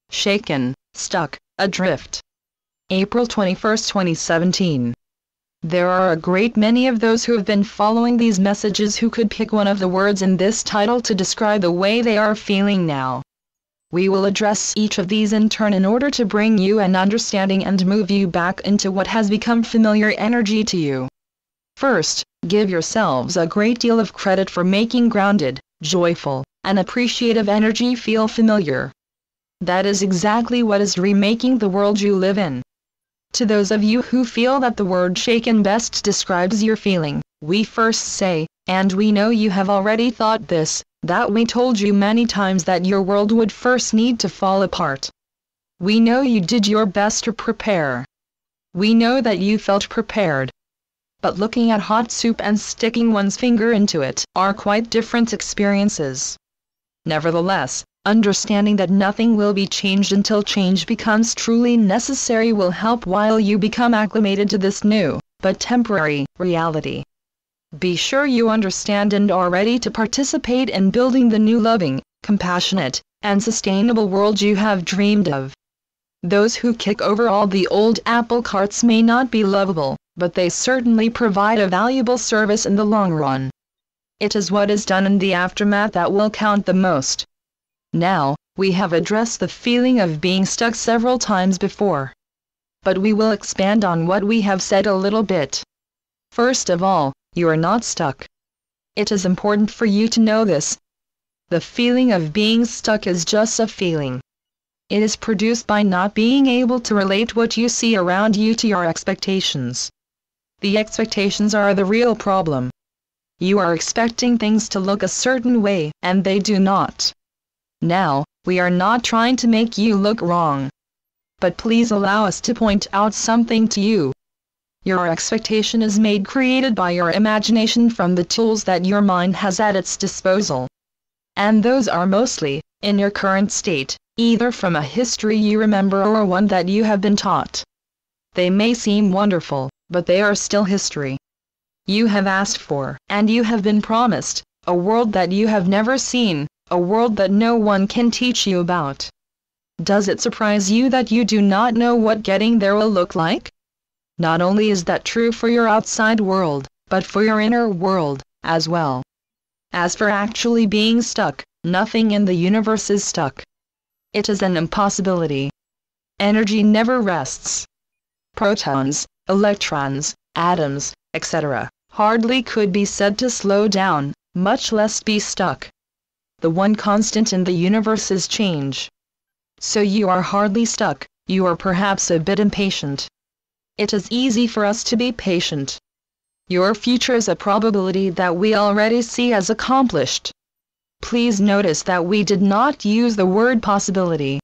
Shaken, stuck, adrift. April 21, 2017. There are a great many of those who have been following these messages who could pick one of the words in this title to describe the way they are feeling now. We will address each of these in turn in order to bring you an understanding and move you back into what has become familiar energy to you. First, give yourselves a great deal of credit for making grounded, joyful, and appreciative energy feel familiar. That is exactly what is remaking the world you live in. To those of you who feel that the word shaken best describes your feeling, we first say, and we know you have already thought this, that we told you many times that your world would first need to fall apart. We know you did your best to prepare. We know that you felt prepared. But looking at hot soup and sticking one's finger into it are quite different experiences. Nevertheless, understanding that nothing will be changed until change becomes truly necessary will help while you become acclimated to this new, but temporary, reality. Be sure you understand and are ready to participate in building the new loving, compassionate, and sustainable world you have dreamed of. Those who kick over all the old apple carts may not be lovable, but they certainly provide a valuable service in the long run. It is what is done in the aftermath that will count the most. Now, we have addressed the feeling of being stuck several times before. But we will expand on what we have said a little bit. First of all, you are not stuck. It is important for you to know this. The feeling of being stuck is just a feeling. It is produced by not being able to relate what you see around you to your expectations. The expectations are the real problem. You are expecting things to look a certain way, and they do not. Now, we are not trying to make you look wrong. But please allow us to point out something to you. Your expectation is created by your imagination from the tools that your mind has at its disposal. And those are mostly, in your current state, either from a history you remember or one that you have been taught. They may seem wonderful, but they are still history. You have asked for, and you have been promised, a world that you have never seen, a world that no one can teach you about. Does it surprise you that you do not know what getting there will look like? Not only is that true for your outside world, but for your inner world, as well. As for actually being stuck, nothing in the universe is stuck. It is an impossibility. Energy never rests. Protons, electrons, atoms, etc., hardly could be said to slow down, much less be stuck. The one constant in the universe is change. So you are hardly stuck, you are perhaps a bit impatient. It is easy for us to be patient. Your future is a probability that we already see as accomplished. Please notice that we did not use the word possibility.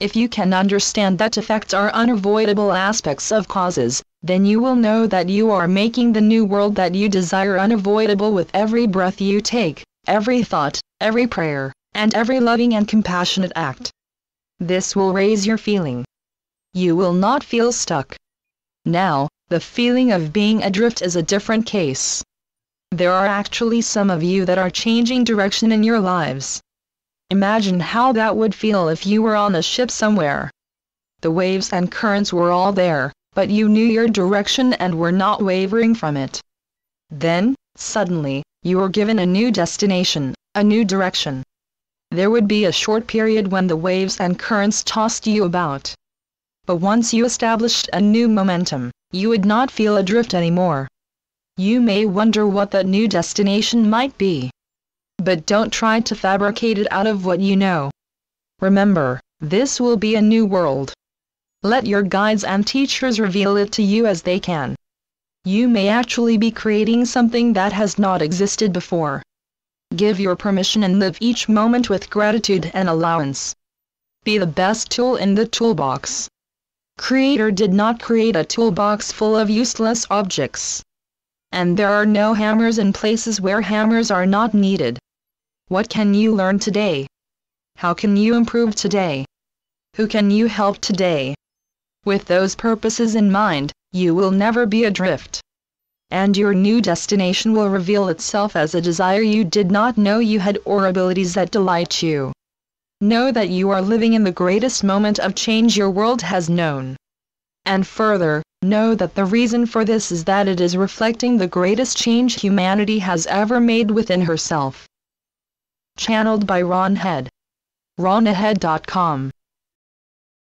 If you can understand that effects are unavoidable aspects of causes, then you will know that you are making the new world that you desire unavoidable with every breath you take, every thought, every prayer, and every loving and compassionate act. This will raise your feeling. You will not feel stuck. Now, the feeling of being adrift is a different case. There are actually some of you that are changing direction in your lives. Imagine how that would feel if you were on a ship somewhere. The waves and currents were all there, but you knew your direction and were not wavering from it. Then, suddenly, you were given a new destination, a new direction. There would be a short period when the waves and currents tossed you about. But once you established a new momentum, you would not feel adrift anymore. You may wonder what that new destination might be. But don't try to fabricate it out of what you know. Remember, this will be a new world. Let your guides and teachers reveal it to you as they can. You may actually be creating something that has not existed before. Give your permission and live each moment with gratitude and allowance. Be the best tool in the toolbox. Creator did not create a toolbox full of useless objects. And there are no hammers in places where hammers are not needed. What can you learn today? How can you improve today? Who can you help today? With those purposes in mind, you will never be adrift. And your new destination will reveal itself as a desire you did not know you had or abilities that delight you. Know that you are living in the greatest moment of change your world has known. And further, know that the reason for this is that it is reflecting the greatest change humanity has ever made within herself. Channeled by Ron Head. RonAhead.com